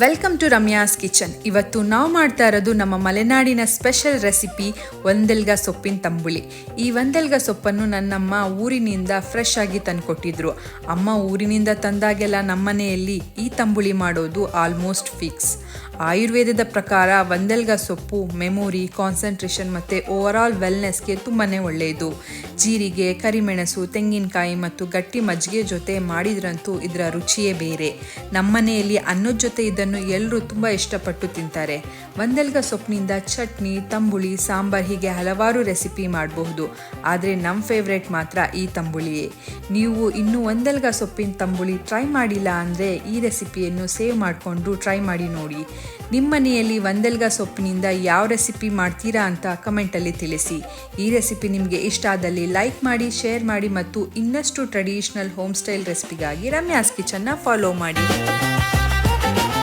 Welcome to Ramya's kitchen. ಇವತ್ತು ನಾವು ಮಾಡ್ತಾ ಇರೋದು ನಮ್ಮ ಮಲೆನಾಡಿನ ಸ್ಪೆಷಲ್ ರೆಸಿಪಿ ಒಂದೆಲ್ಗ ಸೊಪ್ಪಿನ ತಂಬುಳಿ. ಈ ಒಂದೆಲ್ಗ ಸೊಪ್ಪನ್ನು ನನ್ನಮ್ಮ ಊರಿನಿಂದ ಫ್ರೆಶ್ ಆಗಿ ತಂದುಕೊಟ್ಟಿದ್ರು. ಅಮ್ಮ ಊರಿನಿಂದ ತಂದಾಗೆಲ್ಲ ನಮ್ಮನೆಯಲ್ಲಿ ಈ ತಂಬುಳಿ ಮಾಡೋದು ಆಲ್ಮೋಸ್ಟ್ ಫಿಕ್ಸ್. ಆಯುರ್ವೇದದ ಪ್ರಕಾರ ಒಂದೆಲ್ಗ ಸೊಪ್ಪು ಮೆಮೊರಿ, ಕಾನ್ಸಂಟ್ರೇಷನ್ ಮತ್ತು ಓವರಾಲ್ ವೆಲ್ನೆಸ್ಗೆ ತುಂಬಾ ಒಳ್ಳೆಯದು. ಜೀರಿಗೆ, ಕರಿಮೆಣಸು, ತೆಂಗಿನಕಾಯಿ ಮತ್ತು ಗಟ್ಟಿ ಮಜ್ಜಿಗೆ ಜೊತೆ ಮಾಡಿದ್ರಂತೂ ಇದರ ರುಚಿಯೇ ಬೇರೆ. ನಮ್ಮನೆಯಲ್ಲಿ ಅನ್ನದ ಜೊತೆ ಇದನ್ನು ಎಲ್ಲರೂ ತುಂಬ ಇಷ್ಟಪಟ್ಟು ತಿಂತಾರೆ. ಒಂದೆಲ್ಗ ಸೊಪ್ಪಿನಿಂದ ಚಟ್ನಿ, ತಂಬುಳಿ, ಸಾಂಬಾರ್ ಹೀಗೆ ಹಲವಾರು ರೆಸಿಪಿ ಮಾಡಬಹುದು. ಆದರೆ ನಮ್ಮ ಫೇವ್ರೇಟ್ ಮಾತ್ರ ಈ ತಂಬುಳಿಯೇ. ನೀವು ಇನ್ನೂ ಒಂದೆಲ್ಗ ಸೊಪ್ಪಿನ ತಂಬುಳಿ ಟ್ರೈ ಮಾಡಿಲ್ಲ ಅಂದರೆ ಈ ರೆಸಿಪಿಯನ್ನು ಸೇವ್ ಮಾಡಿಕೊಂಡು ಟ್ರೈ ಮಾಡಿ ನೋಡಿ. ನಿಮ್ಮ ಮನೆಯಲ್ಲಿ ಒಂದೆಲ್ಗ ಸೊಪ್ಪಿನಿಂದ ಯಾವ ರೆಸಿಪಿ ಮಾಡ್ತೀರಾ ಅಂತ ಕಮೆಂಟಲ್ಲಿ ತಿಳಿಸಿ. ಈ ರೆಸಿಪಿ ನಿಮಗೆ ಇಷ್ಟ ಆದಲ್ಲಿ ಲೈಕ್ ಮಾಡಿ, ಶೇರ್ ಮಾಡಿ ಮತ್ತು ಇನ್ನಷ್ಟು ಟ್ರೆಡಿಷನಲ್ ಹೋಮ್ ಸ್ಟೈಲ್ ರೆಸಿಪಿಗಾಗಿ ರಮ್ಯಾಸ್ ಕಿಚನ್ನ ಫಾಲೋ ಮಾಡಿ.